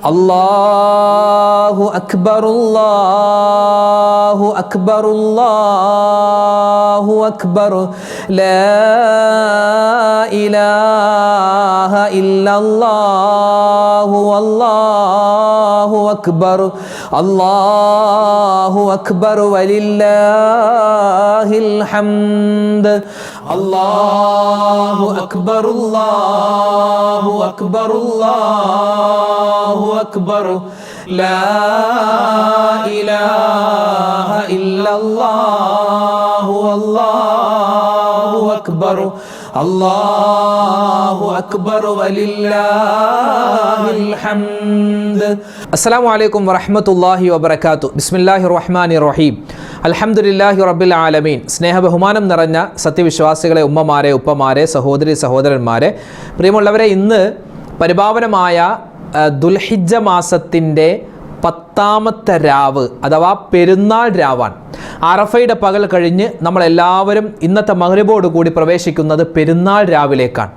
അല്ലാഹു അക്ബർ അല്ലാഹു അക്ബർ അല്ലാഹു അക്ബർ ലാ ഇലാഹ ഇല്ലല്ലാഹു അല്ലാഹു അക്ബർ അല്ലാഹു അക്ബർ വലില്ലാഹിൽ ഹംദ് അല്ലാഹു അക്ബർ അല്ലാഹു അക്ബർ അല്ലാഹു അക്ബർ ലാ ഇലാഹ ഇല്ലല്ലാഹു അല്ലാഹു അക്ബർ അല്ലാഹു അക്ബർ വലില്ലാഹിൽ ഹംദ്. അസ്സലാമു അലൈക്കും വറഹ്മത്തുള്ളാഹി വബറകാതുഹു. ബിസ്മില്ലാഹിർ റഹ്മാനിർ റഹീം. അൽഹംദുലില്ലാഹി റബ്ബിൽ ആലമീൻ. സ്നേഹബഹുമാനം നിറഞ്ഞ സത്യവിശ്വാസികളെ, ഉമ്മമാരെ, ഉപ്പമാരെ, സഹോദരി സഹോദരന്മാരെ, പ്രിയമുള്ളവരെ, ഇന്ന് പരിപാവനമായ ദുൽഹിജ്ജ മാസത്തിൻ്റെ 10ാമത്തെ രാവ് അഥവാ പെരുന്നാൾ രാവാണ്. അറഫയുടെ പകൽ കഴിഞ്ഞ് നമ്മളെല്ലാവരും ഇന്നത്തെ മഗ്‌രിബോട് കൂടി പ്രവേശിക്കുന്നത് പെരുന്നാൾ രാവിലേക്കാണ്.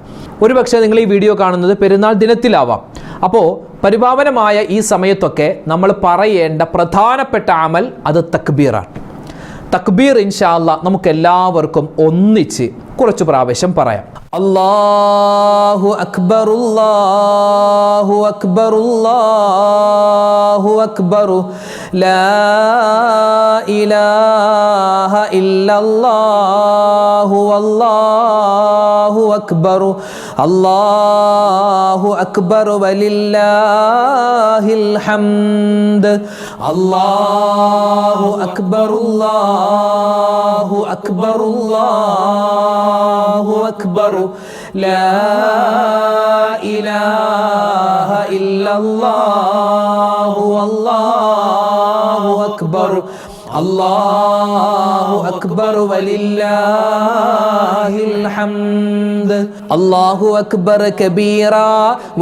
ഒരുപക്ഷെ നിങ്ങൾ ഈ വീഡിയോ കാണുന്നത് പെരുന്നാൾ ദിനത്തിലാവാം. അപ്പോൾ പരിപാവനമായ ഈ സമയത്തൊക്കെ നമ്മൾ പറയേണ്ട പ്രധാനപ്പെട്ട അമൽ അത് തക്ബീറാണ്. തക്ബീർ ഇൻഷാ അല്ലാഹ് നമുക്ക് എല്ലാവർക്കും ഒന്നിച്ച് കുറച്ച് പ്രാവശ്യം പറയാം. അല്ലാഹു അക്ബർ അല്ലാഹു അക്ബർ അല്ലാഹു അക്ബർ ലാ ഇലാഹ ഇല്ലല്ലാഹു അല്ലാഹു അക്ബർ അല്ലാഹു അക്ബർ വലില്ലാഹിൽ ഹംദ് അല്ലാഹു അക്ബർ അല്ലാഹു അക്ബർ അല്ലാഹു അക്ബർ ലാ ഇലാഹ ഇല്ലല്ലാഹു അല്ലാഹു അക്ബർ അല്ലാഹു അക്ബർ വലില്ലാഹിൽ ഹംദ് അല്ലാഹു അക്ബർ കബീറാ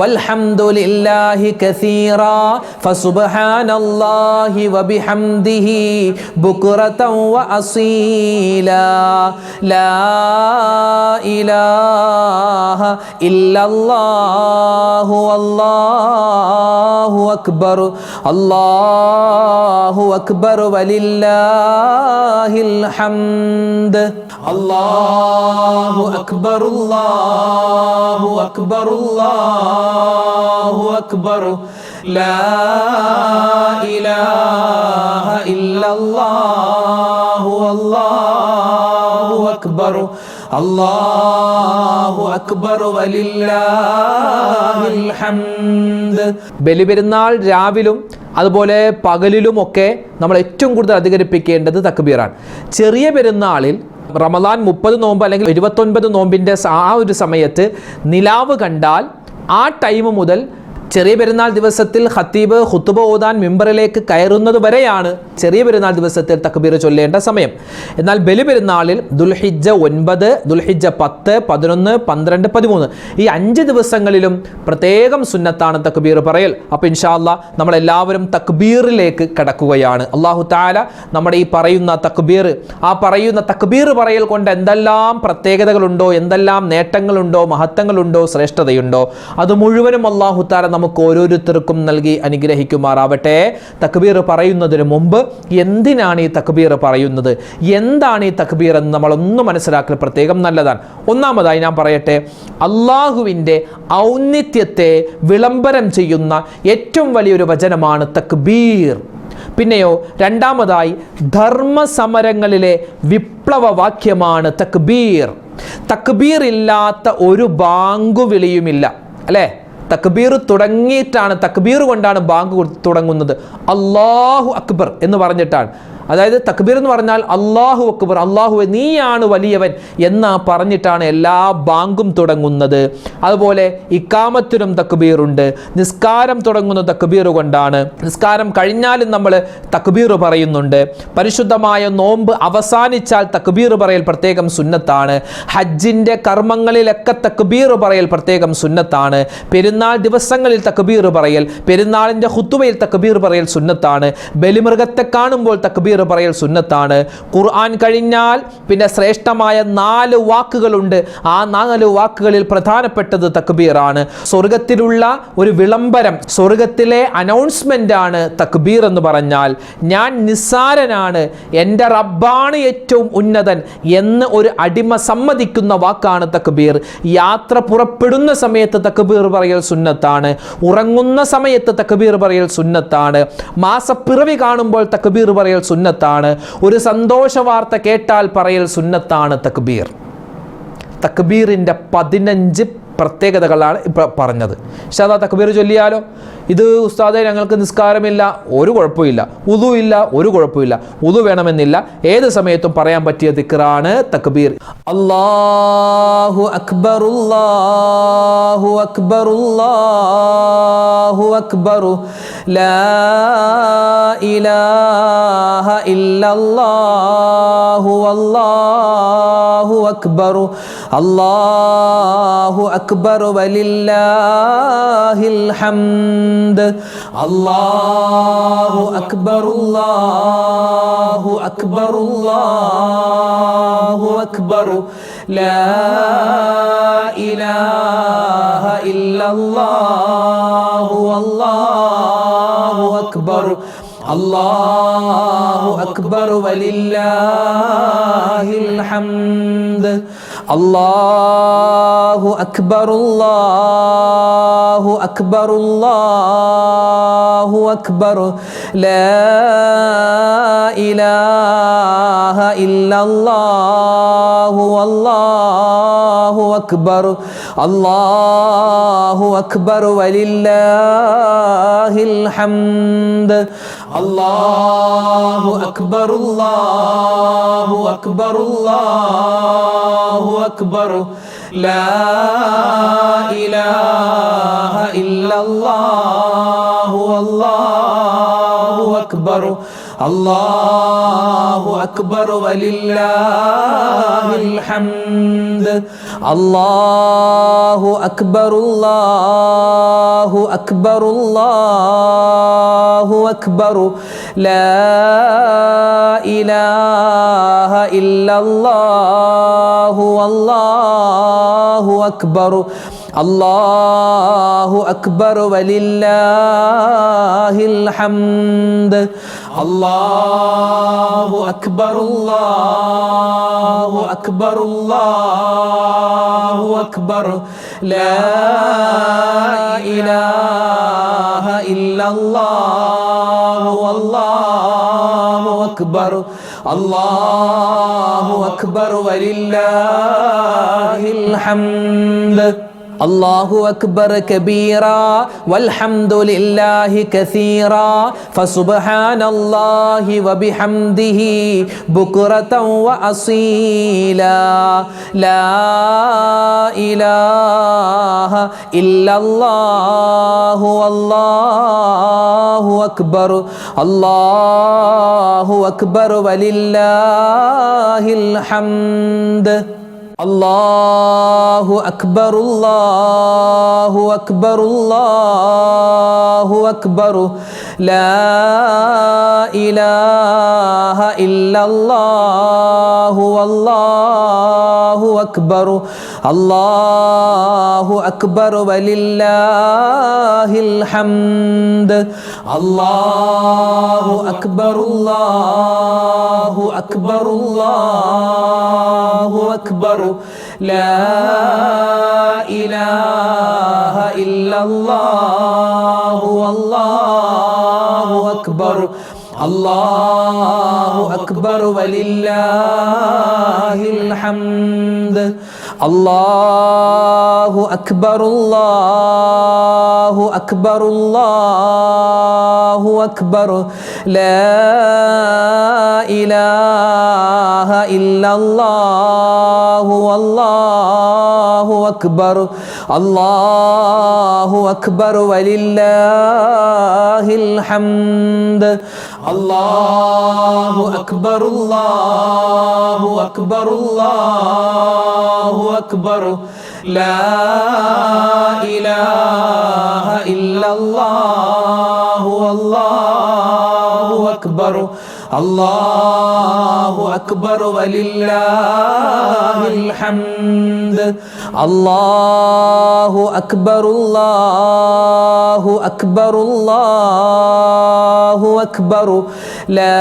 വൽഹംദുലില്ലാഹി കസീറാ ഫസുബ്ഹാനല്ലാഹി വബിഹംദിഹി ബുക്റതൻ വഅസീലാ ലാ ഇലാഹ ഇല്ലല്ലാഹു അല്ലാഹു അക്ബർ അല്ലാഹു അക്ബർ വലില്ലാഹിൽ ഹംദ് അല്ലാഹു അക്ബർ അല്ലാഹു അക്ബർ അല്ലാഹു അക്ബർ ലാ ഇലാഹ ഇല്ലല്ലാഹു അല്ലാഹു അക്ബർ അല്ലാഹു അക്ബർ വലില്ലാഹിൽ ഹംദ്. ബലിപെരുന്നാൾ രാവിലും അതുപോലെ പകലിലുമൊക്കെ നമ്മൾ ഏറ്റവും കൂടുതൽ അധികരിപ്പിക്കേണ്ടത് തക്ബീറാണ്. ചെറിയ പെരുന്നാളിൽ റമദാൻ 30 നോമ്പ് അല്ലെങ്കിൽ 29 നോമ്പിൻ്റെ ആ ഒരു സമയത്ത് നിലാവ് കണ്ടാൽ ആ ടൈം മുതൽ ചെറിയ പെരുന്നാൾ ദിവസത്തിൽ ഖത്തീബ് ഖുതുബ ഓതാൻ മിമ്പറിലേക്ക് കയറുന്നത് വരെയാണ് ചെറിയ പെരുന്നാൾ ദിവസത്തിൽ തക്ബീർ ചൊല്ലേണ്ട സമയം. എന്നാൽ ബലിപെരുന്നാളിൽ ദുൽഹിജ്ജ 9, ദുൽഹിജ്ജ 10, 11, 12, 13 ഈ 5 ദിവസങ്ങളിലും പ്രത്യേകം സുന്നത്താണ് തക്ബീർ പറയൽ. അപ്പോൾ ഇൻഷാ അല്ലാഹ് നമ്മളെല്ലാവരും തക്ബീറിലേക്ക് കടക്കുകയാണ്. അല്ലാഹു തആല നമ്മുടെ ഈ പറയുന്ന തക്ബീർ, ആ പറയുന്ന തക്ബീർ പറയൽ കൊണ്ട് എന്തെല്ലാം പ്രത്യേകതകളുണ്ടോ, എന്തെല്ലാം നേട്ടങ്ങളുണ്ടോ, മഹത്വങ്ങളുണ്ടോ, ശ്രേഷ്ഠതയുണ്ടോ, അത് മുഴുവനും അല്ലാഹു തആല നമുക്ക് ഓരോരുത്തർക്കും നൽകി അനുഗ്രഹിക്കുമാറാവട്ടെ. തക്ബീർ പറയുന്നതിന് മുമ്പ് എന്തിനാണ് ഈ തക്ബീർ പറയുന്നത്, എന്താണ് ഈ തക്ബീർ എന്ന് നമ്മളൊന്ന് മനസ്സിലാക്കൽ പ്രത്യേകം നല്ലതാണ്. ഒന്നാമതായി ഞാൻ പറയട്ടെ, അള്ളാഹുവിൻ്റെ ഔന്നിത്യത്തെ വിളംബരം ചെയ്യുന്ന ഏറ്റവും വലിയൊരു വചനമാണ് തക്ബീർ. പിന്നെയോ രണ്ടാമതായി ധർമ്മസമരങ്ങളിലെ വിപ്ലവ വാക്യമാണ് തക്ബീർ. തക്ബീർ ഇല്ലാത്ത ഒരു ബാങ്കുവിളിയുമില്ല, അല്ലേ? തക്ബീർ തുടങ്ങിയിട്ടാണ്, തക്ബീർ കൊണ്ടാണ് ബാങ്ക് തുടങ്ങുന്നത്. അല്ലാഹു അക്ബർ എന്ന് പറഞ്ഞിട്ടാണ്. അതായത് തക്ബീർ എന്ന് പറഞ്ഞാൽ അല്ലാഹു അക്ബർ, അല്ലാഹുവേ നീയാണ് വലിയവൻ എന്ന് പറഞ്ഞിട്ടാണ് എല്ലാ ബാങ്കും തുടങ്ങുന്നത്. അതുപോലെ ഇക്കാമത്തിനും തക്ബീറുണ്ട്. നിസ്കാരം തുടങ്ങുന്ന തക്ബീർ കൊണ്ടാണ്. നിസ്കാരം കഴിഞ്ഞാലും നമ്മൾ തക്ബീർ പറയുന്നുണ്ട്. പരിശുദ്ധമായ നോമ്പ് അവസാനിച്ചാൽ തക്ബീർ പറയൽ പ്രത്യേകം സുന്നത്താണ്. ഹജ്ജിൻ്റെ കർമ്മങ്ങളിലൊക്കെ തക്ബീർ പറയൽ പ്രത്യേകം സുന്നത്താണ്. പെരുന്നാൾ ദിവസങ്ങളിൽ തക്ബീർ പറയൽ, പെരുന്നാളിൻ്റെ ഖുതുബയിൽ തക്ബീർ പറയൽ സുന്നത്താണ്. ബലിമൃഗത്തെ കാണുമ്പോൾ തക്ബീർ തക്ബീർ പറയൽ സുന്നത്താണ്. ഖുർആൻ കഴിഞ്ഞാൽ പിന്നെ ശ്രേഷ്ഠമായ 4 വാക്കുകളുണ്ട്. ആ 4 വാക്കുകളിൽ പ്രധാനപ്പെട്ടത് തക്ബീറാണ്. സ്വർഗത്തിലുള്ള ഒരു വിളംബരം, സ്വർഗത്തിലെ അനൗൺസ്മെന്റ് ആണ് തക്ബീർ എന്ന് പറഞ്ഞാൽ. ഞാൻ നിസ്സാരനാണ്, എൻ്റെ റബ്ബാണ് ഏറ്റവും ഉന്നതൻ എന്ന് ഒരു അടിമ സമ്മതിക്കുന്ന വാക്കാണ് തക്ബീർ. യാത്ര പുറപ്പെടുന്ന സമയത്ത് തക്ബീർ പറയൽ സുന്നത്താണ്. ഉറങ്ങുന്ന സമയത്ത് തക്ബീർ പറയൽ സുന്നത്താണ്. മാസപ്പിറവി കാണുമ്പോൾ തക്ബീർ പറയൽ സുന്നത്താണ്. ഒരു സന്തോഷ വാർത്ത കേട്ടാൽ പറയൽ സുന്നത്താണ് തക്ബീർ. തക്ബീറിൻ്റെ 15 പ്രത്യേകതകളാണ് ഇപ്പോൾ പറഞ്ഞത്. ഇൻഷാല്ലാഹ് തക്ബീർ ചൊല്ലിയാലോ? ഇത് ഉസ്താദെ ഞങ്ങൾക്ക് നിസ്കാരമില്ല, ഒരു കുഴപ്പമില്ല. ഉദു ഇല്ല, ഒരു കുഴപ്പമില്ല. ഉദു വേണമെന്നില്ല, ഏത് സമയത്തും പറയാൻ പറ്റിയ ദിക്റാണ് തക്ബീർ. അല്ലാഹു അക്ബർ, അല്ലാഹു അക്ബർ, അല്ലാഹു അക്ബർ, ലാ ഇലാഹ ഇല്ലല്ലാഹു അല്ലാഹു അക്ബർ, അല്ലാഹു അക്ബർ വലില്ലാഹിൽ ഹംദ്, അല്ലാഹു അക്ബർ, അല്ലാഹു അക്ബർ, അല്ലാഹു അക്ബർ, ലാ ഇലാഹ ഇല്ലല്ലാഹു അല്ലാഹു അക്ബർ, അല്ലാഹു അക്ബർ വലില്ലാഹിൽ ഹംദ്, അല്ലാഹു അക്ബർ, അല്ലാഹു അക്ബർ, അല്ലാഹു അക്ബർ, ലാ ഇലാഹ ഇല്ലല്ലാഹു അല്ലാഹു അക്ബർ, അല്ലാഹു അക്ബർ വലില്ലാഹിൽ ഹംദ്, അല്ലാഹു അക്ബർ, അല്ലാഹു അക്ബർ, അല്ലാഹു അക്ബർ, ലാ ഇലാഹ ഇല്ലല്ലാഹു അല്ലാഹു അക്ബർ, അല്ലാഹു അക്ബർ വലില്ലാഹിൽ ഹംദ്, അല്ലാഹു അക്ബർ, അല്ലാഹു അക്ബർ, അല്ലാഹു അക്ബർ, ലാ ഇലാഹ ഇല്ലല്ലാഹു അല്ലാഹു അക്ബർ, അല്ലാഹു അക്ബർ വലില്ലാഹിൽ ഹംദ്, അല്ലാഹു അക്ബർ, അല്ലാഹു അക്ബർ, അല്ലാഹു അക്ബർ, ലാ ഇലാഹ ഇല്ലല്ലാഹു അല്ലാഹു അക്ബർ, അല്ലാഹു അക്ബർ വലില്ലാഹിൽ ഹംദ്, അല്ലാഹു അക്ബർ കബീറാ വൽഹംദുലില്ലാഹി കസീറാ ഫസുബ്ഹാനല്ലാഹി വബിഹംദിഹി ബുക്റതൻ വഅസീലാ, ലാ ഇലാഹ ഇല്ലല്ലാഹു അല്ലാഹു അക്ബർ, അല്ലാഹു അക്ബർ വലില്ലാഹിൽ ഹംദ്, അല്ലാഹു അക്ബർ, അല്ലാഹു അക്ബർ, അല്ലാഹു അക്ബർ, ലാ ഇലാഹ ഇല്ലല്ലാഹു അല്ലാഹു അക്ബർ, അല്ലാഹു അക്ബർ വലില്ലാഹിൽ ഹംദ്, അല്ലാഹു അക്ബർ, അല്ലാഹു അക്ബർ, അല്ലാഹു അക്ബർ, ലാ ഇലാഹ ഇല്ലല്ലാഹു അല്ലാഹു അക്ബർ, അല്ലാഹു അക്ബർ വലില്ലാഹിൽ ഹംദ്, അല്ലാഹു അക്ബർ, അല്ലാഹു അക്ബർ, അല്ലാഹു അക്ബർ, ലാ ഇലാഹ ഇല്ലല്ലാഹു അല്ലാഹു അക്ബർ, അല്ലാഹു അക്ബർ വലില്ലാഹിൽ ഹംദ്, അല്ലാഹു അക്ബർ, അല്ലാഹു അക്ബർ, അല്ലാഹു അക്ബർ, ലാ ഇലാഹ ഇല്ലല്ലാഹു അല്ലാഹു അക്ബർ, അല്ലാഹു അക്ബർ വലില്ലാഹിൽ ഹംദ് അല്ലാഹു അക്ബർ അല്ലാഹു അക്ബർ അല്ലാഹു അക്ബർ ലാ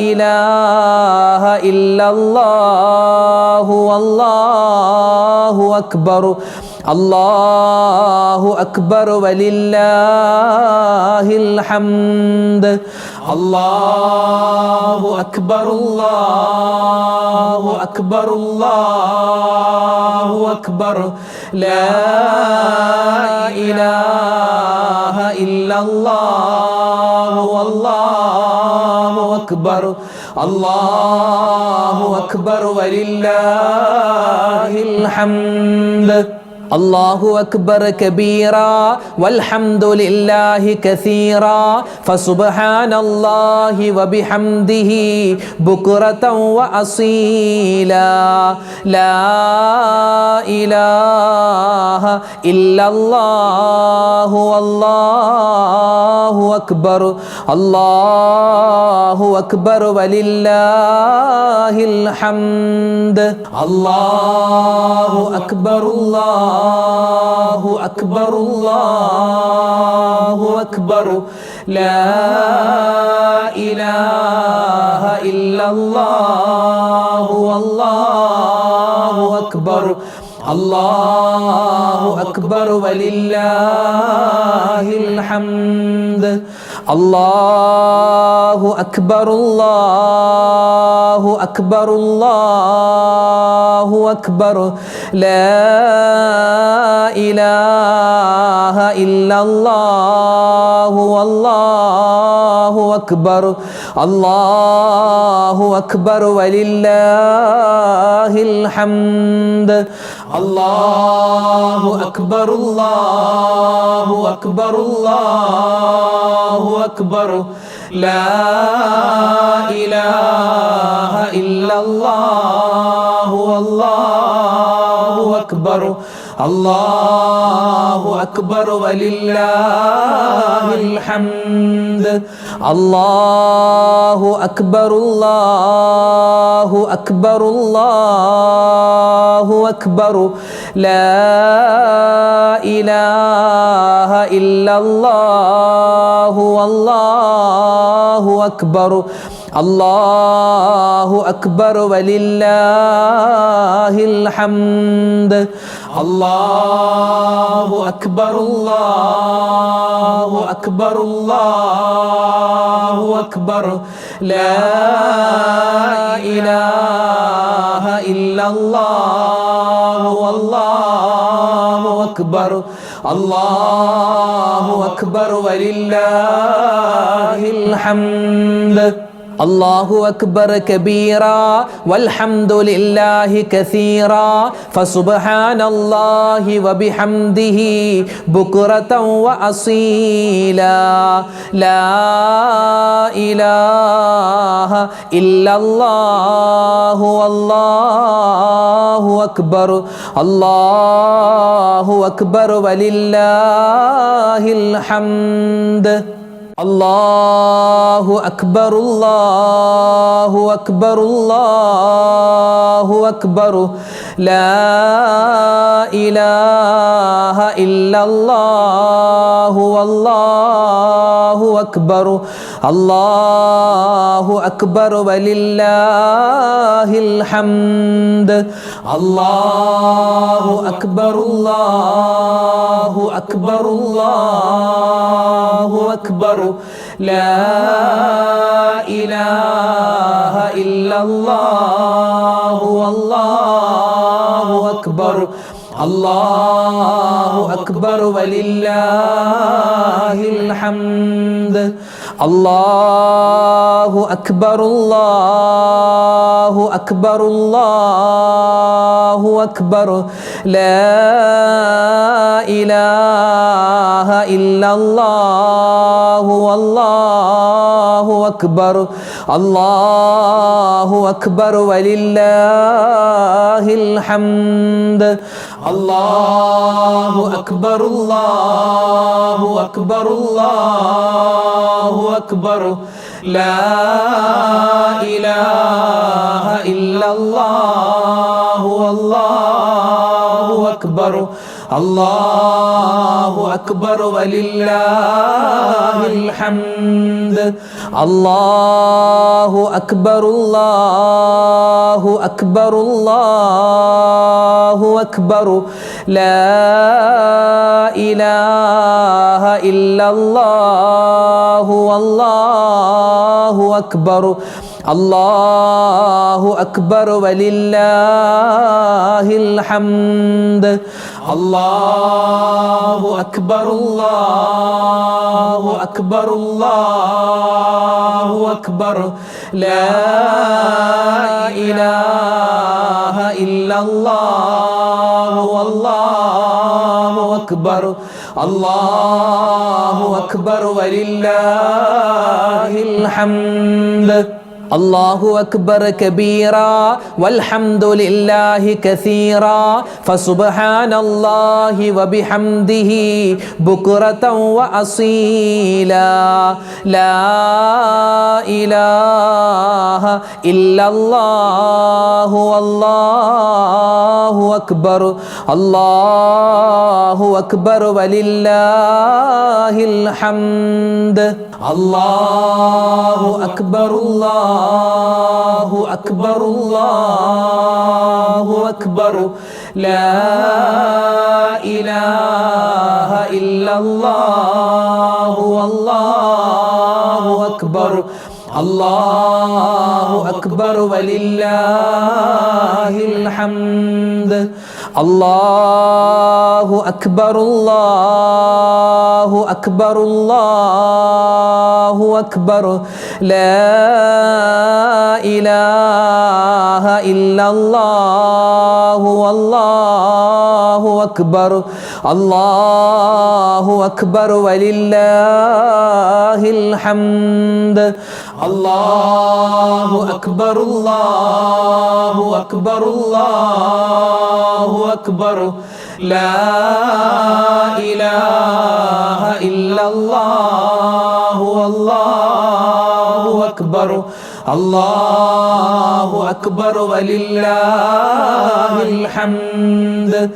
ഇലാഹ ഇല്ലല്ലാഹു അല്ലാഹു അക്ബർ അല്ലാഹു അക്ബർ വലില്ലാഹിൽ ഹംദ് അല്ലാഹു അക്ബർ അല്ലാഹു അക്ബർ അല്ലാഹു അക്ബർ ലാ ഇലാഹ ഇല്ലല്ലാഹു അല്ലാഹു അക്ബർ അല്ലാഹു അക്ബർ വലില്ലാഹിൽ ഹംദ് അല്ലാഹു അക്ബർ കബീറ വൽഹംദുലില്ലാഹി കസീറ ഫസുബ്ഹാനല്ലാഹി വബിഹംദിഹി ബുക്റതൻ വഅസീല ലാ ഇലാഹ ഇല്ലല്ലാഹു അല്ലാഹു അക്ബർ അല്ലാഹു അക്ബർ വലില്ലാഹിൽ ഹംദ് അല്ലാഹു അക്ബർ അല്ലാഹു അക്ബർ അല്ലാഹു അക്ബർ ലാ ഇലാഹ ഇല്ലല്ലാഹു അല്ലാഹു അക്ബർ അല്ലാഹു അക്ബർ വലില്ലാഹിൽ ഹംദ് അല്ലാഹു അക്ബർ അല്ലാഹു അക്ബർ അല്ലാഹു അക്ബർ ലാ ഇലാഹ ഇല്ലല്ലാഹു അല്ലാഹു അക്ബർ അല്ലാഹു അക്ബർ വലില്ലാഹിൽ ഹംദ് അല്ലാഹു അക്ബർ അല്ലാഹു അക്ബർ അല്ലാഹു അക്ബർ ലാ ഇലാഹ ഇല്ലല്ലാഹു അല്ലാഹു അക്ബർ അല്ലാഹു അക്ബർ വലില്ലാഹിൽ ഹംദ് അല്ലാഹു അക്ബർ അല്ലാഹു അക്ബർ അല്ലാഹു അക്ബർ ലാ ഇലാഹ ഇല്ലല്ലാഹു അല്ലാഹു അക്ബർ അല്ലാഹു അക്ബർ വലില്ലാഹിൽ ഹംദ് അല്ലാഹു അക്ബർ അല്ലാഹു അക്ബർ അല്ലാഹു അക്ബർ ലാ ഇലാഹ ഇല്ലല്ലാഹു അല്ലാഹു അക്ബർ അല്ലാഹു അക്ബർ വലില്ലാഹിൽ ഹംദ് അല്ലാഹു അക്ബർ കബീറ വൽഹംദുലില്ലാഹി കസീറ ഫസുബ്ഹാനല്ലാഹി വബിഹംദിഹി ബുക്റതൻ വഅസീല ലാ ഇലാഹ ഇല്ലല്ലാഹു അല്ലാഹു അക്ബർ അല്ലാഹു അക്ബർ വലില്ലാഹിൽ ഹംദ് അല്ലാഹു അക്ബർ അല്ലാഹു അക്ബർ അല്ലാഹു അക്ബർ ലാ ഇലാഹ ഇല്ലല്ലാഹു അല്ലാഹു അക്ബർ അല്ലാഹു അക്ബർ വലില്ലാഹിൽ ഹംദ് അല്ലാഹു അക്ബർ അല്ലാഹു അക്ബർ അല്ലാഹു അക്ബർ ലാ ഇലാഹ ഇല്ലല്ലാഹു അല്ലാഹു അക്ബർ അല്ലാഹു അക്ബർ വലില്ലാഹിൽ ഹംദ് അല്ലാഹു അക്ബർ അല്ലാഹു അക്ബർ അല്ലാഹു അക്ബർ ലാ ഇലാഹ ഇല്ലല്ലാഹു അല്ലാഹു أكبر الله أكبر ولله الحمد الله أكبر الله أكبر الله أكبر لا إله إلا الله والله أكبر الله أكبر ولله الحمد الله أكبر الله أكبر الله أكبر لا إله إلا الله والله أكبر الله أكبر ولله الحمد الله أكبر الله أكبر الله أكبر لا إله إلا الله والله أكبر الله أكبر ولله الحمد الله أكبر كبيرا والحمد لله كثيرا فسبحان الله وبحمده بكرة وأصيلا لا إله إلا الله والله أكبر الله أكبر ولله الحمد الله أكبر الله أكبر الله أكبر لا إله إلا الله والله أكبر الله أكبر ولله الحمد الله أكبر الله أكبر الله أكبر لا إله إلا الله والله أكبر الله أكبر ولله الحمد الله أكبر الله أكبر الله أكبر لا إله إلا الله والله أكبر الله أكبر ولله الحمد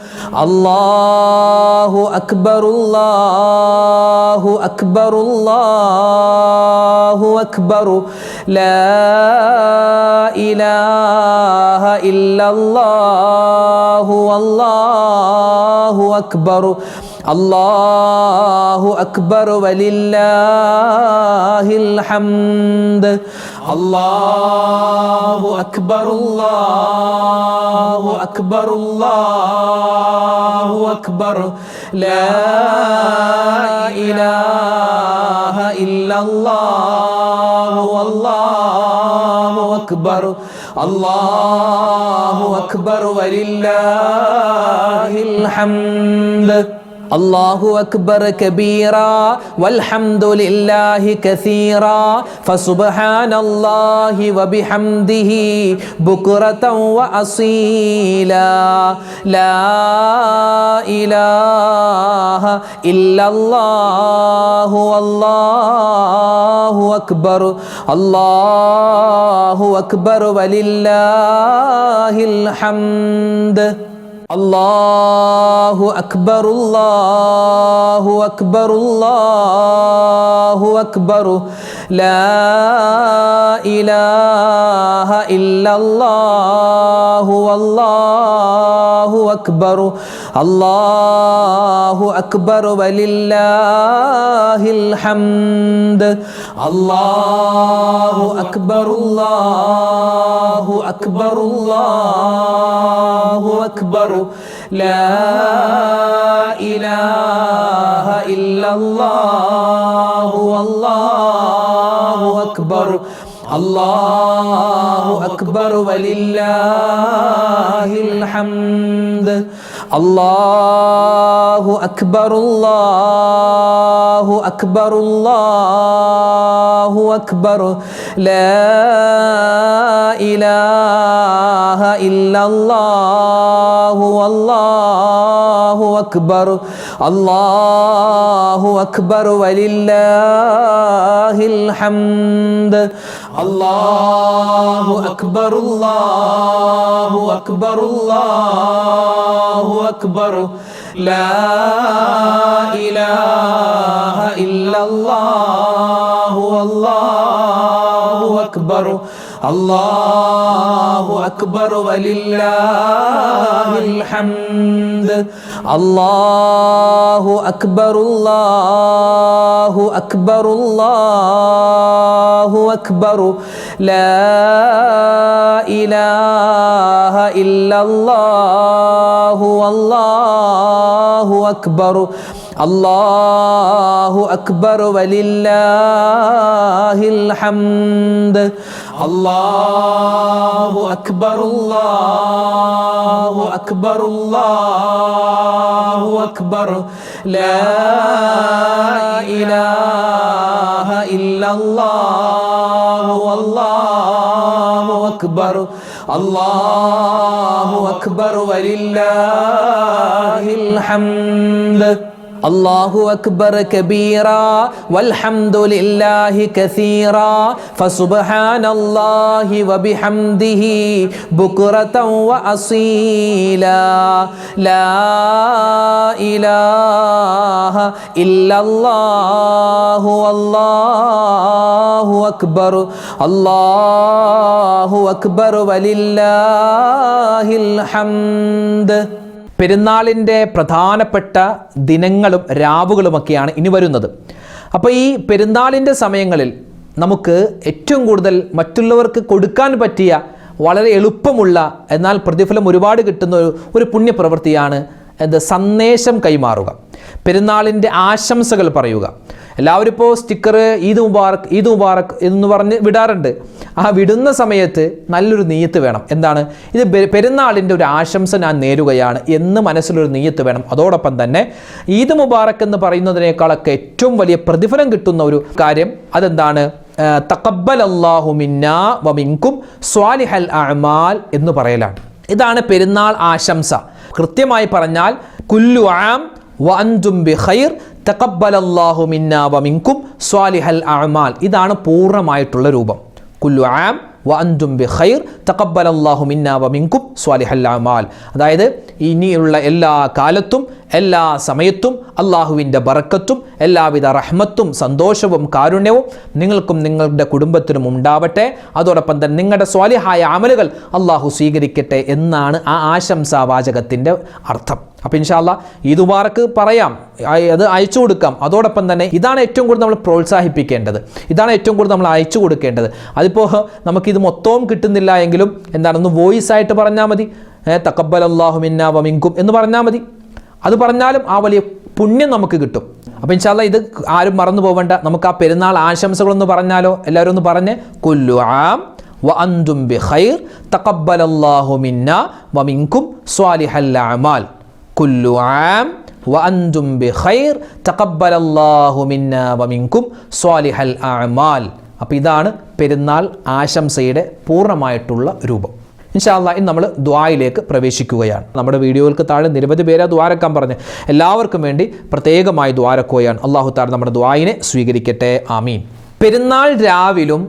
الله أكبر الله أكبر الله أكبر لا إله إلا الله والله أكبر الله أكبر ولله الحمد الله أكبر الله أكبر الله أكبر لا إله إلا الله والله أكبر الله أكبر ولله الحمد الله أكبر كبيرا والحمد لله كثيرا فسبحان الله وبحمده بكرة وأصيلا لا إله إلا الله والله أكبر الله أكبر ولله الحمد الله أكبر الله أكبر الله أكبر لا إله إلا الله والله أكبر الله أكبر ولله الحمد الله أكبر الله أكبر الله أكبر لا إله إلا الله والله أكبر الله അക്ബർ വലില്ലാഹിൽ ഹംദ്. അല്ലാഹു അക്ബർ അല്ലാഹു അക്ബർ അല്ലാഹു അക്ബർ ലാ ഇലാഹ ഇല്ലല്ലാഹു അല്ലാഹു അക്ബർ. അല്ലാഹു അക്ബർ വലില്ലാഹിൽ ഹംദ്. അല്ലാഹു അക്ബർ അല്ലാഹു അക്ബർ അല്ലാഹു അക്ബർ ലാ ഇലാഹ ഇല്ലല്ലാഹു അല്ലാഹു അക്ബർ. അല്ലാഹു അക്ബർ വലില്ലാഹിൽ ഹംദ്. അല്ലാഹു അക്ബർ അല്ലാഹു അക്ബർ അല്ലാഹു അക്ബർ ലാ ഇലാഹ ഇല്ലല്ലാഹു അല്ലാഹു അക്ബർ. അല്ലാഹു അക്ബർ വലില്ലാഹിൽ ഹംദ്. അല്ലാഹു അക്ബർ അല്ലാഹു അക്ബർ അല്ലാഹു അക്ബർ ലാ ഇലാഹ ഇല്ലല്ലാഹു അല്ലാഹു അക്ബർ. അല്ലാഹു അക്ബർ വലില്ലാഹിൽ ഹംദ്. അല്ലാഹു അക്ബർ കബീറാ വൽഹംദുലില്ലാഹി കസീറാ ഫസുബ്ഹാനല്ലാഹി വബിഹംദിഹി ബുക്റതൻ വഅസീലാ ലാ ഇലാഹ ഇല്ലല്ലാഹു അല്ലാഹു അക്ബർ. അല്ലാഹു അക്ബർ വലില്ലാഹിൽ ഹംദ്. പെരുന്നാളിൻ്റെ പ്രധാനപ്പെട്ട ദിനങ്ങളും രാവുകളുമൊക്കെയാണ് ഇനി വരുന്നത്. അപ്പോൾ ഈ പെരുന്നാളിൻ്റെ സമയങ്ങളിൽ നമുക്ക് ഏറ്റവും കൂടുതൽ മറ്റുള്ളവർക്ക് കൊടുക്കാൻ പറ്റിയ വളരെ എളുപ്പമുള്ള എന്നാൽ പ്രതിഫലം ഒരുപാട് കിട്ടുന്ന ഒരു പുണ്യപ്രവൃത്തിയാണ് സന്ദേശം കൈമാറുക, പെരുന്നാളിൻ്റെ ആശംസകൾ പറയുക. എല്ലാവരും ഇപ്പോൾ സ്റ്റിക്കർ ഈദ് മുബാറക് ഈദ് മുബാറക് എന്ന് പറഞ്ഞ് വിടാറുണ്ട്. ആ വിടുന്ന സമയത്ത് നല്ലൊരു നീയത്ത് വേണം. എന്താണ് ഇത്? പെരുന്നാളിൻ്റെ ഒരു ആശംസ ഞാൻ നേരുകയാണ് എന്ന് മനസ്സിലൊരു നീയത്ത് വേണം. അതോടൊപ്പം തന്നെ ഈദ് മുബാറക് എന്ന് പറയുന്നതിനേക്കാളൊക്കെ ഏറ്റവും വലിയ പ്രതിഫലം കിട്ടുന്ന ഒരു കാര്യം അതെന്താണ്? തഖബ്ബലല്ലാഹു മിന്നാ വമിൻകും സ്വാലിഹൽ അഅമാൽ എന്ന് പറയലാണ്. ഇതാണ് പെരുന്നാൾ ആശംസ. കൃത്യമായി പറഞ്ഞാൽ കുല്ലു ആം വഅൻതും ബിഖൈർ തഖബ്ബലല്ലാഹു മിന്നാ വമിൻകും സ്വാലിഹൽ അഅമാൽ. ഇതാണ് പൂർണ്ണമായിട്ടുള്ള രൂപം. കുല്ലു ആം വഅൻതും ബിഖൈർ തഖബ്ബലല്ലാഹു മിന്നാ വമിൻകും സ്വാലിഹൽ അഅമാൽ. അതായത് ഇനിയുള്ള എല്ലാ കാലത്തും എല്ലാ സമയത്തും അള്ളാഹുവിൻ്റെ ബറക്കത്തും എല്ലാവിധ റഹ്മത്തും സന്തോഷവും കാരുണ്യവും നിങ്ങൾക്കും നിങ്ങളുടെ കുടുംബത്തിനും ഉണ്ടാവട്ടെ. അതോടൊപ്പം തന്നെ നിങ്ങളുടെ സ്വാലിഹായ അമലുകൾ അള്ളാഹു സ്വീകരിക്കട്ടെ എന്നാണ് ആ ആശംസാവാചകത്തിൻ്റെ അർത്ഥം. അപ്പോൾ ഇൻഷാ അല്ലാഹ് ഈദ് മുബാറക് പറയാം, അത് അയച്ചു കൊടുക്കാം. അതോടൊപ്പം തന്നെ ഇതാണ് ഏറ്റവും കൂടുതൽ നമ്മൾ പ്രോത്സാഹിപ്പിക്കേണ്ടത്, ഇതാണ് ഏറ്റവും കൂടുതൽ നമ്മൾ അയച്ചു കൊടുക്കേണ്ടത്. അതിപ്പോൾ നമുക്കിത് മൊത്തവും കിട്ടുന്നില്ല എങ്കിലും എന്താണെന്ന് വോയിസ് ആയിട്ട് പറഞ്ഞാൽ മതി. തഖബ്ബലല്ലാഹു മിന്നാ വമിൻകും എന്ന് പറഞ്ഞാൽ മതി. അത് പറഞ്ഞാലും ആ വലിയ പുണ്യം നമുക്ക് കിട്ടും. അപ്പോൾ ഇൻഷാ അല്ലാഹ് ഇത് ആരും മറന്നു പോവേണ്ട. നമുക്ക് ആ പെരുന്നാൾ ആശംസകളൊന്ന് പറഞ്ഞാലോ? എല്ലാവരും ഒന്ന് പറഞ്ഞ് കുല്ലു ആം വഅൻതും ബിഖൈർ തഖബ്ബലല്ലാഹു മിന്നാ വമിൻകും സ്വാലിഹൽ അഅമാൽ. കുല്ലു ആം വഅൻതും ബിഖൈർ തഖബ്ബലല്ലാഹു മിന്നാ വമിൻകും സ്വാലിഹൽ അഅമാൽ. അപ്പോൾ ഇതാണ് പെരുന്നാൾ ആശംസയുടെ പൂർണ്ണമായിട്ടുള്ള രൂപം. ഇൻഷാ അല്ലാഹ് ഇന്ന് നമ്മൾ ദുആയിലേക്ക് പ്രവേശിക്കുകയാണ്. നമ്മുടെ വീഡിയോകൾക്ക് താഴെ നിരവധി പേരെ ദുആരക്കാൻ പറഞ്ഞ് എല്ലാവർക്കും വേണ്ടി പ്രത്യേകമായി ദുആരക്കുകയാണ്. അല്ലാഹു തആല നമ്മുടെ ദുആയിനെ സ്വീകരിക്കട്ടെ. ആമീൻ. പെരുന്നാൾ രാവിലും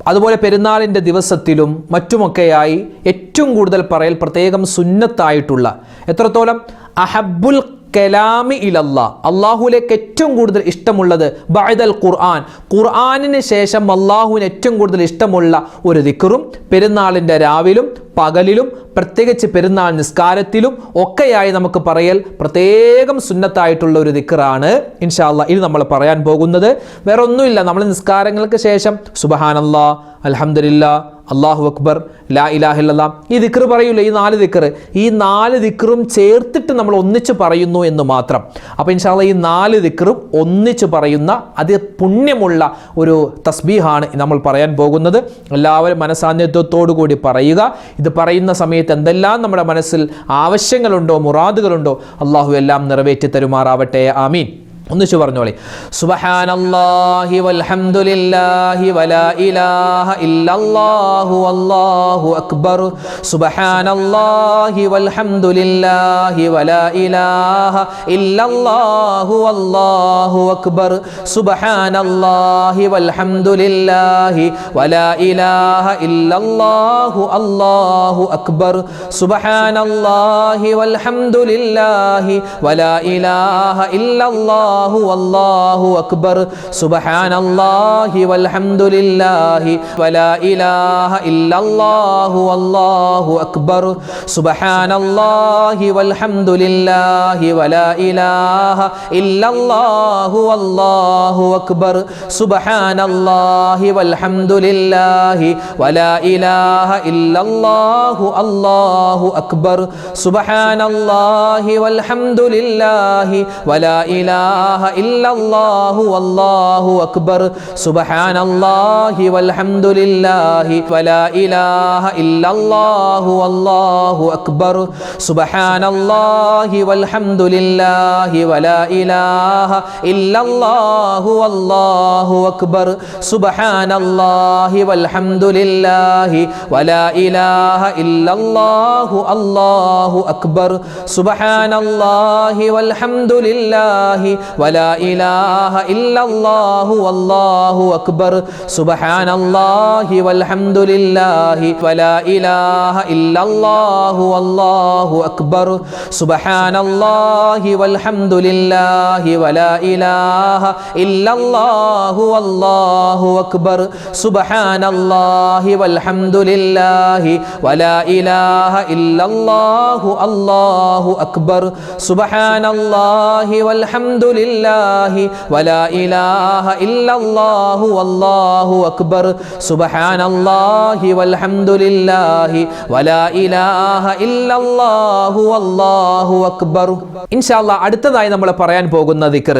അതുപോലെ പെരുന്നാളിൻ്റെ ദിവസത്തിലും മറ്റുമൊക്കെയായി ഏറ്റവും കൂടുതൽ പറയൽ പ്രത്യേകം സുന്നത്തായിട്ടുള്ള എത്രത്തോളം അഹബ്ബുൽ കലാമി ഇലല്ലാ, അള്ളാഹുലേക്ക് ഏറ്റവും കൂടുതൽ ഇഷ്ടമുള്ളത് ബഅദൽ ഖുർആൻ, ഖുർആനിന് ശേഷം അള്ളാഹുവിന് ഏറ്റവും കൂടുതൽ ഇഷ്ടമുള്ള ഒരു ദിക്റും പെരുന്നാളിൻ്റെ രാവിലും പകലിലും പ്രത്യേകിച്ച് പെരുന്നാൾ നിസ്കാരത്തിലും ഒക്കെയായി നമുക്ക് പറയൽ പ്രത്യേകം സുന്നത്തായിട്ടുള്ള ഒരു ദിക്റാണ് ഇൻഷാ അല്ലാഹ് ഇനി നമ്മൾ പറയാൻ പോകുന്നത്. വേറെ ഒന്നുമില്ല, നമ്മൾ നിസ്കാരങ്ങൾക്ക് ശേഷം സുബ്ഹാനല്ലാഹ്, അൽഹംദുലില്ലാഹ്, അല്ലാഹു അക്ബർ, ലാ ഇലാഹ ഇല്ലല്ലാഹ്, ഈ ദിക്ർ പറയൂലേ, ഈ 4 ദിക്ർ, ഈ 4 ദിക്റും ചേർത്തിട്ട് നമ്മൾ ഒന്നിച്ച് പറയുന്നു എന്ന് മാത്രം. അപ്പോൾ ഇൻഷാ അല്ലാഹ് ഈ 4 ദിക്റും ഒന്നിച്ച് പറയുന്ന അതി പുണ്യമുള്ള ഒരു തസ്ബീഹാണ് നമ്മൾ പറയാൻ പോകുന്നത്. എല്ലാവരും മനസാന്നിധ്യത്തോടു കൂടി പറയുക. ഇത് പറയുന്ന സമയത്ത് എന്തെല്ലാം നമ്മുടെ മനസ്സിൽ ആവശ്യങ്ങളുണ്ടോ, മുറാദുകളുണ്ടോ, അല്ലാഹു എല്ലാം നിറവേറ്റി തരുമാറാവട്ടെ. ആമീൻ. ഒന്നിച്ചു പറഞ്ഞോളി. സുബ്ഹാനല്ലാഹി വൽഹംദുലില്ലാഹി വലാ ഇലാഹ ഇല്ലല്ലാഹു വല്ലാഹു അക്ബർ. സുബ്ഹാനല്ലാഹി വൽഹംദുലില്ലാഹി വലാ ഇലാഹ ഇല്ലല്ലാഹു വല്ലാഹു അക്ബർ. സുബ്ഹാനല്ലാഹി വൽഹംദുലില്ലാഹി വലാ ഇലാഹ ഇല്ലല്ലാഹു അല്ലാഹു അക്ബർ. സുബ്ഹാനല്ലാഹി വൽഹംദുലില്ലാഹി വലാ ഇലാഹ ഇല്ലല്ലാഹു والله أكبر. سبحان الله والحمد لله ولا إله إلا الله والله أكبر. سبحان الله والحمد لله ولا إله إلا الله والله أكبر. سبحان الله والحمد لله ولا إله إلا الله الله أكبر. سبحان الله والحمد لله ولا إله إلا الله والله أكبر. سبحان الله والحمد لله ولا إله إلا الله والله أكبر. سبحان الله والحمد لله ولا إله إلا الله والله أكبر. سبحان الله والحمد لله ولا إله إلا الله الله أكبر. سبحان الله والحمد لله ولا إله إلا الله والله أكبر. سبحان الله والحمد لله ولا إله إلا الله والله أكبر. سبحان الله والحمد لله ولا إله إلا الله والله أكبر. سبحان الله والحمد لله ولا إله إلا الله الله أكبر. سبحان الله والحمد لله ولا إله إلا الله والله أكبر. سبحان الله والحمد لله ولا إله إلا الله والله أكبر. ഇൻഷാല്ലാഹ് അടുത്തതായി നമ്മൾ പറയാൻ പോകുന്ന ദിക്ർ,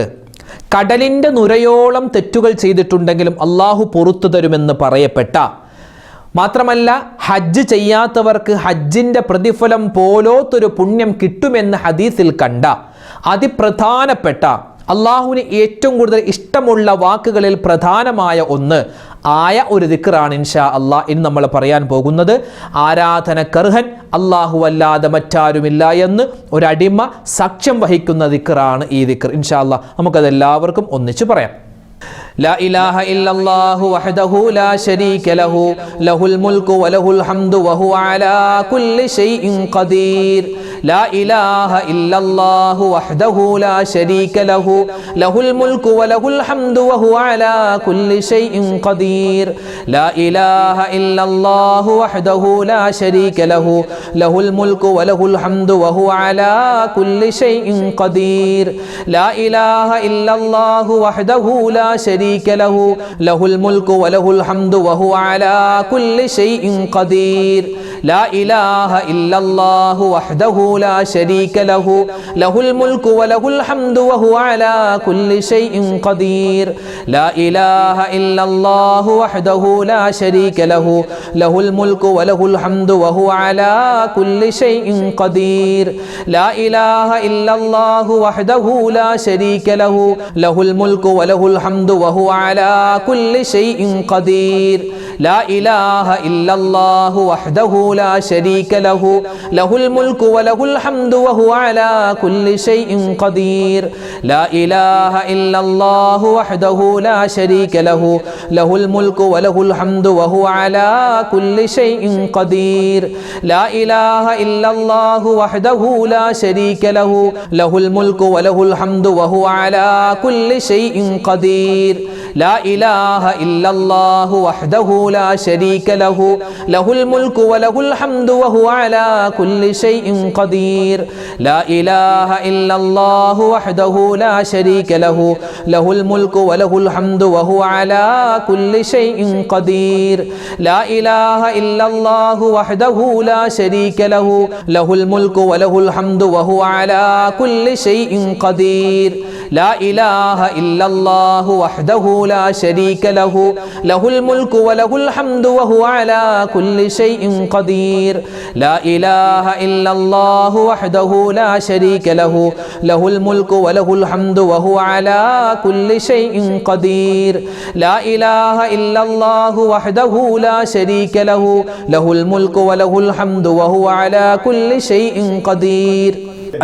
കടലിൻ്റെ നുരയോളം തെറ്റുകൾ ചെയ്തിട്ടുണ്ടെങ്കിലും അള്ളാഹു പൊറുത്തു തരുമെന്ന് പറയപ്പെട്ട, മാത്രമല്ല ഹജ്ജ് ചെയ്യാത്തവർക്ക് ഹജ്ജിൻ്റെ പ്രതിഫലം പോലോത്തൊരു പുണ്യം കിട്ടുമെന്ന് ഹദീസിൽ കണ്ട അതിപ്രധാനപ്പെട്ട, അള്ളാഹുവിന് ഏറ്റവും കൂടുതൽ ഇഷ്ടമുള്ള വാക്കുകളിൽ പ്രധാനമായ ഒന്ന് ആയ ഒരു ദിക്റാണ് ഇൻഷാ അള്ളാഹ് ഇന്ന് നമ്മൾ പറയാൻ പോകുന്നത്. ആരാധനക്കർഹൻ അള്ളാഹു അല്ലാതെ മറ്റാരുമില്ല എന്ന് ഒരടിമ സാക്ഷ്യം വഹിക്കുന്ന ദിക്റാണ് ഈ ദിക്ർ. ഇൻഷാ അള്ളാഹ് നമുക്കതെല്ലാവർക്കും ഒന്നിച്ച് പറയാം. لا إله إلا الله وحده لا شريك له له الملك وله الحمد وهو على كل شيء قدير. لا إله إلا الله وحده لا شريك له له الملك وله الحمد وهو على كل شيء قدير. لا إله إلا الله وحده لا شريك له له الملك وله الحمد وهو على كل شيء قدير. لا إله إلا الله وحده لا شريك له له الملك وله الحمد وهو على كل شيء قدير. لا إله إلا الله وحده لا شريك له له الملك وله الحمد وهو على كل شيء قدير. لا إله إلا الله وحده لا شريك له له الملك وله الحمد وهو على كل شيء قدير. لا إله إلا الله وحده لا شريك له له الملك وله الحمد وهو على كل شيء قدير. لا إله إلا الله وحده لا شريك له له الملك وله الحمد وهو على كل شيء قدير. لا إله إلا الله وحده لا شريك له له الملك وله الحمد وهو على كل شيء قدير. لا إله إلا الله وحده لا شريك له له الملك وله الحمد وهو على كل شيء قدير. ലാ ഇലാഹ ഇല്ലല്ലാഹു വഹ്ദഹു ലാ ശരീക ലഹു ലഹുൽ മുൽക്കു വലഹുൽ ഹംദു വഹുവ അലാ കുല്ലി ഷൈഇൻ ഖദീർ. ലാ ഇലാഹ ഇല്ലല്ലാഹു വഹ്ദഹു ലാ ശരീക ലഹു ലഹുൽ മുൽക്കു വലഹുൽ ഹംദു വഹുവ അലാ കുല്ലി ഷൈഇൻ ഖദീർ. ലാ ഇലാഹ ഇല്ലല്ലാഹു വഹ്ദഹു ലാ ശരീക ലഹു ലഹുൽ മുൽക്കു വലഹുൽ ഹംദു വഹുവ അലാ കുല്ലി ഷൈഇൻ ഖദീർ. ലാ ഇലാഹ ഇല്ലല്ലാഹു വഹ്ദഹു ലാ ശരീക ലഹു ലഹുൽ മുൽക്കു വലഹുൽ ഹംദു വഹുവ അലാ കുല്ലി ഷൈഇൻ ഖദീർ. ലാ ഇലാഹ ഇല്ലല്ലാഹു വഹ്ദഹു ലാ ശരീക ലഹു ലഹുൽ മുൽക്കു വലഹുൽ ഹംദു വഹുവ അലാ കുല്ലി ഷൈഇൻ ഖദീർ. ലാ ഇലാഹ ഇല്ലല്ലാഹു വഹ്ദഹു ലാ ശരീക ലഹു ലഹുൽ മുൽക്കു വലഹുൽ ഹംദു വഹുവ അലാ കുല്ലി ഷൈഇൻ ഖദീർ.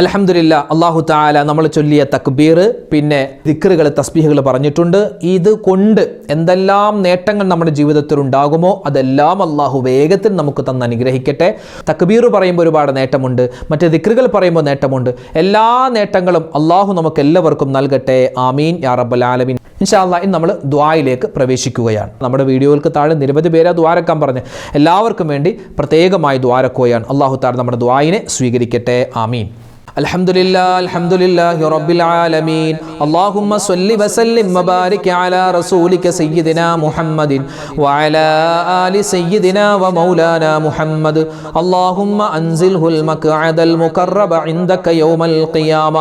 അൽഹംദുലില്ലാ, അല്ലാഹു തആല നമ്മൾ ചൊല്ലിയ തക്ബീർ, പിന്നെ ദിക്റുകൾ, തസ്ബീഹുകൾ പറഞ്ഞിട്ടുണ്ട്. ഇത് കൊണ്ട് എന്തെല്ലാം നേട്ടങ്ങൾ നമ്മുടെ ജീവിതത്തിൽ ഉണ്ടാകുമോ അതെല്ലാം അല്ലാഹു വേഗത്തിൽ നമുക്ക് തന്ന് അനുഗ്രഹിക്കട്ടെ. തക്ബീർ പറയുമ്പോൾ ഒരുപാട് നേട്ടമുണ്ട്, മറ്റ് ദിക്റുകൾ പറയുമ്പോൾ നേട്ടമുണ്ട്. എല്ലാ നേട്ടങ്ങളും അല്ലാഹു നമുക്ക് എല്ലാവർക്കും നൽകട്ടെ. ആമീൻ യാ റബ്ബൽ ആലമീൻ. ഇൻഷാ അല്ലാഹ് ഇന്ന് നമ്മൾ ദുആയിലേക്ക് പ്രവേശിക്കുകയാണ്. നമ്മുടെ വീഡിയോകൾക്ക് താഴെ നിരവധി പേരെ ദുആരക്കാൻ പറഞ്ഞ് എല്ലാവർക്കും വേണ്ടി പ്രത്യേകമായി ദുആരക്കുകയാണ്. അല്ലാഹു തആല നമ്മുടെ ദുആയിനെ സ്വീകരിക്കട്ടെ. ആമീൻ. അൽഹംദുലില്ലാഹി റബ്ബിൽ ആലമീൻ. അല്ലാഹുമ്മ സ്വല്ലി വസല്ലിം വബാരിക് അലാ റസൂലിക സയ്യിദിനാ മുഹമ്മദിൻ വഅലാ ആലി സയ്യിദിനാ വമൗലാനാ മുഹമ്മദ്. അല്ലാഹുമ്മ അൻസിൽഹുൽ മഖ്അദൽ മുഖറബ ഇൻദക യൗമൽ ഖിയാമ.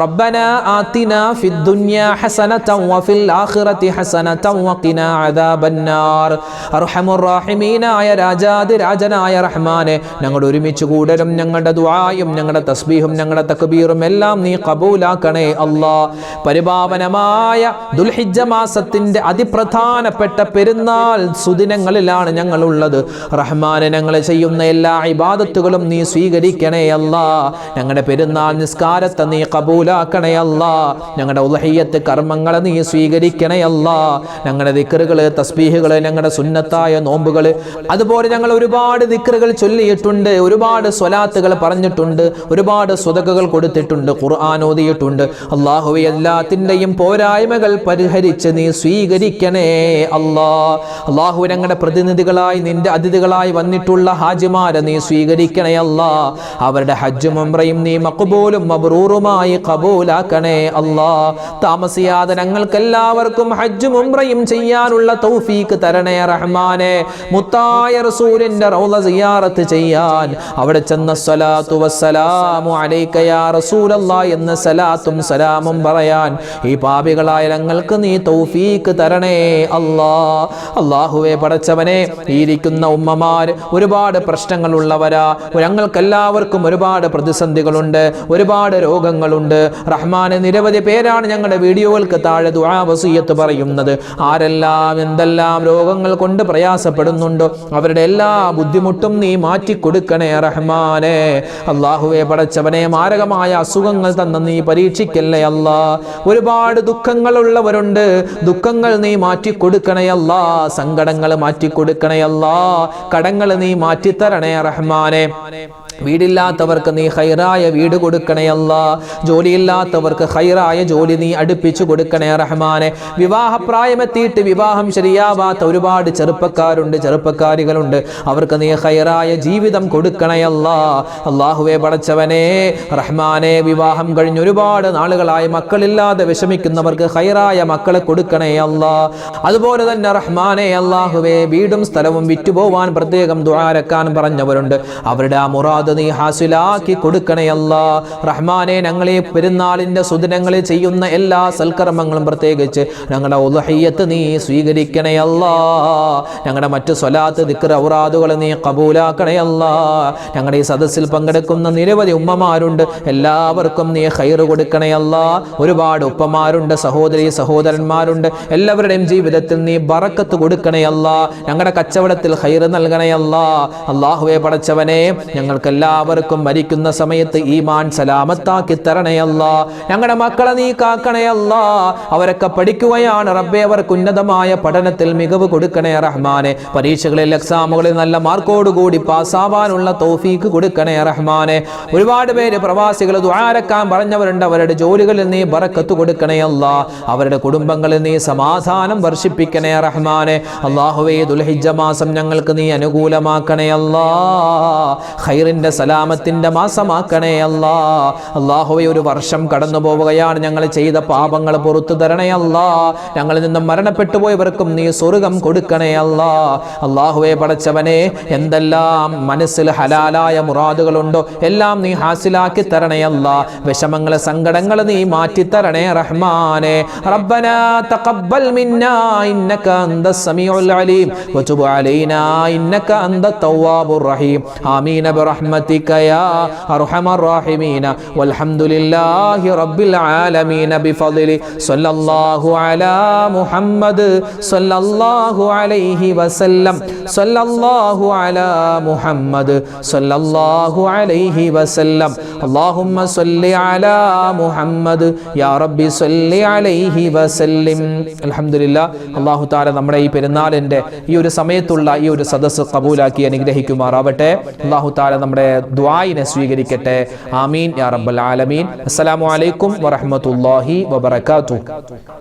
റബ്ബനാ ആതിനാ ഫിദ് ദുനിയാ ഹസനതൻ വഫിൽ ആഖിറതി ഹസനതൻ വഖിനാ അദാബന്നാർ. അർഹമുർ റഹീമീനായ രാജാതിരാജനായ റഹ്മാനെ, ഞങ്ങൾ ഒരുമിച്ച് കൂടലും ഞങ്ങളുടെ ദുആയും ഞങ്ങളുടെ തസ്ബീഹും ഞങ്ങളുടെ തക്ബീറും എല്ലാം നീ ഖബൂലാക്കണേ അല്ലാ. പരിപാവനമായ ദുൽഹിജ്ജ മാസത്തിന്റെ അതിപ്രധാനപ്പെട്ട പെരുന്നാൾ സുദിനങ്ങളിലാണ് ഞങ്ങൾ ഉള്ളത്. റഹ്മാനെ, ഞങ്ങൾ ചെയ്യുന്ന എല്ലാ ഇബാദത്തുകളും നീ സ്വീകരിക്കണേ അല്ലാ. ഞങ്ങളുടെ പെരുന്നാൾ നിസ്കാരത്തെ നീ ഖബൂലാക്കണേ അല്ലാ. ഞങ്ങളുടെ ഉദ്ഹിയ്യത്ത് കർമ്മങ്ങളെ നീ സ്വീകരിക്കണേ അല്ലാ. ഞങ്ങളുടെ ദിക്റുകൾ, തസ്ബീഹുകൾ, ഞങ്ങളുടെ സുന്നത്തായ നോമ്പുകൾ, അതുപോലെ ഞങ്ങൾ ഒരുപാട് ദിക്റുകൾ ചൊല്ലിയിട്ടുണ്ട്, ഒരുപാട് സ്വലാത്തുകൾ പറഞ്ഞിട്ടുണ്ട്, ഒരുപാട് സ്വതകകൾ കൊടുത്തിട്ടുണ്ട്, ഖുർആൻ ഓതിയിട്ടുണ്ട്. അല്ലാഹുവേ, എല്ലാത്തിൻ്റെയും പോരായ്മകൾ പരിഹരിച്ച് നീ സ്വീകരിക്കണേ അല്ലാ. അല്ലാഹു, ഞങ്ങളുടെ പ്രതിനിധികളായി നിന്റെ അതിഥികളായി വന്നിട്ടുള്ള ഹാജിമാരെ നീ സ്വീകരിക്കണേ അല്ലാ. അവരുടെ ഹജ്ജും ഉംറയും നീ മഖ്ബൂലും മബ്റൂറുമായി ഖബൂലാക്കണേ അല്ലാ. താമസിയാതെ ഞങ്ങൾക്ക് എല്ലാവർക്കും ഹജ്ജും ഉംറയും ചെയ്യാനുള്ള തൗഫീഖ് തരണേ റഹ്മാനെ. മുത്തായ റസൂലിന്റെ റൗള സിയാറത്ത് ചെയ്യാൻ, അവിടെ ചെന്ന സ്വലാത്തു വസ്സലാമു അലൈക യാ റസൂലല്ലാഹ് എന്ന സലാത്തും സലാമും പറയാൻ ഈ പാപികളായ ഞങ്ങൾക്ക് നീ തൗഫീഖ് തരണേ അല്ലാ. അല്ലാഹുവേ, പടച്ചവനെ, ഇരിക്കുന്ന ഉമ്മമാർ ഒരുപാട് പ്രശ്നങ്ങളുള്ളവരാ. ഞങ്ങൾക്കെല്ലാവർക്കും ഒരുപാട് പ്രതിസന്ധികളുണ്ട്, ഒരുപാട് രോഗങ്ങളുണ്ട്. റഹ്മാനെ, നിരവധി പേരാണ് ഞങ്ങളുടെ വീഡിയോകൾക്ക് താഴെ ദുആ വസിയത്ത് പറയുന്നത്. ആരെല്ലാം എന്തെല്ലാം രോഗങ്ങൾ കൊണ്ട് പ്രയാസപ്പെടുന്നുണ്ടോ അവരുടെ എല്ലാ ബുദ്ധിമുട്ടും നീ മാറ്റിക്കൊടുക്കണേ റഹ്മാനെ. അല്ലാഹുവേ, പടച്ചവനെ, മാരകമായ അസുഖങ്ങൾ തന്ന നീ പരീക്ഷിക്കല്ലേ അല്ലാ. ഒരുപാട് ദുഃഖങ്ങളുള്ളവരുണ്ട്, ദുഃഖങ്ങൾ നീ മാറ്റിക്കൊടുക്കണേ അല്ലാ. സങ്കടങ്ങൾ മാറ്റിക്കൊടുക്കണേ അല്ലാ. കടങ്ങൾ നീ മാറ്റിത്തരണേ റഹ്മാനെ. വീടില്ലാത്തവർക്ക് നീ ഖൈറായ വീട് കൊടുക്കണേ അല്ലാ. ജോലിയില്ലാത്തവർക്ക് ഖൈറായ ജോലി നീ അടുപ്പിച്ചു കൊടുക്കണേ റഹ്മാനെ. വിവാഹപ്രായമെത്തിയിട്ട് വിവാഹം ശരിയാവാത്ത ഒരുപാട് ചെറുപ്പക്കാരുണ്ട്, ചെറുപ്പക്കാരികളുണ്ട്. അവർക്ക് നീ ഖൈറായ ജീവിതം കൊടുക്കണേ അല്ലാ. അല്ലാഹുവേ, പടച്ചവനെ, റഹ്മാനെ, വിവാഹം കഴിഞ്ഞ് ഒരുപാട് നാളുകളായി മക്കളില്ലാതെ വിഷമിക്കുന്നവർക്ക് ഖൈറായ മക്കളെ കൊടുക്കണേ അല്ലാ. അതുപോലെ തന്നെ റഹ്മാനെ, അല്ലാഹുവേ, വീടും സ്ഥലവും വിറ്റുപോവാൻ പ്രത്യേകം ദുആരക്കാൻ പറഞ്ഞവരുണ്ട്. അവരുടെ ആ മുറാദ് നീ ഹാസിലാക്കി കൊടുക്കണേ അല്ലാ. റഹ്മാനെ, ഞങ്ങളെ പെരുന്നാളിന്റെ സുദിനങ്ങളിൽ ചെയ്യുന്ന എല്ലാ സൽക്കർമ്മങ്ങളും പ്രത്യേകിച്ച് ഞങ്ങളുടെ ഉദ്ഹിയ്യത്ത് നീ സ്വീകരിക്കണേ അല്ലാ. ഞങ്ങളുടെ മറ്റു സ്വലാത്ത്, ദിക്ർ, ഔറാദുകൾ നീ ഖബൂലാക്കണേ അല്ലാ. ഞങ്ങളുടെ ഈ സദസ്സിൽ പങ്കെടുക്കുന്ന നിരവധി ഉമ്മമാരുണ്ട്, എല്ലാവർക്കും നീ ഖൈർ കൊടുക്കണേ അല്ലാ. ഒരുപാട് ഉപ്പമാരുണ്ട്, സഹോദരി സഹോദരന്മാരുണ്ട്. എല്ലാവരുടെയും ജീവിതത്തിൽ നീ ബറക്കത്ത് കൊടുക്കണേ അല്ലാ. ഞങ്ങളുടെ കച്ചവടത്തിൽ ഖൈർ നൽകണേ അല്ലാ. അല്ലാഹുവേ, പടച്ചവനെ, ഞങ്ങൾക്ക് എല്ലാവർക്കും മരിക്കുന്ന സമയത്ത് ഈമാൻ സലാമത്താക്കി തരണേ അല്ലാ. ഞങ്ങളുടെ മക്കളെ നീ കാക്കണേ അല്ലാ. അവരൊക്കെ പഠിക്കുകയാണ് റബ്ബേ, അവർക്ക് ഉന്നതമായ പഠനത്തിൽ മികവ് കൊടുക്കണേ റഹ്മാനെ. പരീക്ഷകളിൽ എക്സാമുകളിൽ നല്ല മാർക്കോടുകൂടി പാസ്സാവാനുള്ള തൗഫീക്ക് കൊടുക്കണേ റഹ്മാനെ. ഒരുപാട് പേര് പ്രവാസികൾ ദുആരക്കാൻ പറഞ്ഞവരുണ്ട്. അവരുടെ ജോലികളിൽ നീ ബറക്കത്ത് കൊടുക്കണേ അല്ലാ. അവരുടെ കുടുംബങ്ങളിൽ നീ സമാധാനം വർഷിപ്പിക്കണേ റഹ്മാനെ. അല്ലാഹുവേ, ദുൽഹിജ്ജ മാസം ഞങ്ങൾക്ക് നീ അനുകൂലമാക്കണേ അല്ലാ. ഖൈറിന്റെ സലാമത്തിന്റെ മാസമാക്കണേ അല്ലാ. അല്ലാഹുവേ, ഒരു വർഷം കടന്നു പോവുകയാണ്. ഞങ്ങൾ ചെയ്ത പാപങ്ങൾ പുറത്തു തരണേ അല്ലാ. ഞങ്ങളിൽ നിന്നും മരണപ്പെട്ടു പോയവർക്കും നീ സ്വർഗ്ഗം കൊടുക്കണേ അല്ലാ. അല്ലാഹുവേ പടച്ചവനെ, എന്തെല്ലാം മനസ്സിൽ ഹലാലായ മുറാദുകളുണ്ടോ എല്ലാം നീ ഹാസിലാക്കി തരണേ അല്ലാ. വിഷമങ്ങളെ സങ്കടങ്ങൾ നീ മാറ്റി തരണേ റഹ്മാനെ. റബ്ബനാ തഖബ്ബൽ മിന്നാ ഇന്നക അന്തസ് സമീഉൽ അലീം വതുബ് അലൈനാ ഇന്നക അന്തത് തവ്വാബുർ റഹീം. ആമീൻ ബിറഹ്മതിക യാ അർഹമർ റഹീമീൻ. വൽഹംദുലില്ലാഹി റബ്ബിൽ ആലമീൻ ബിഫദ്ലി സ്വല്ലല്ലാഹു അലാ മുഹമ്മദ് സ്വല്ലല്ലാഹു അലൈഹി വസല്ലം. സ്വല്ലല്ലാഹു അലാ മുഹമ്മദ് സ്വല്ലല്ലാഹു അലൈഹി വസല്ലം. അല്ലാഹുമ്മ സ്വല്ലി അലാ മുഹമ്മദ് യാ റബ്ബി സ്വല്ലി അലൈഹി വസല്ലിം. അൽഹംദുലില്ലാഹ്. അല്ലാഹു തആല നമ്മുടെ ഈ പെരുന്നാളിന്റെ ഈ ഒരു സമയത്തുള്ള ഈ ഒരു സദസ്സ് ഖബൂലാക്കി അനുഗ്രഹിക്കുമാറാവട്ടെ. അല്ലാഹു തആല നമ്മുടെ ദുആയിനെ സ്വീകരിക്കട്ടെ. ആമീൻ യാ റബ്ബൽ ആലമീൻ. അസ്സലാമു അലൈക്കും വറഹ്മത്തുള്ളാഹി വബറകാതുഹു.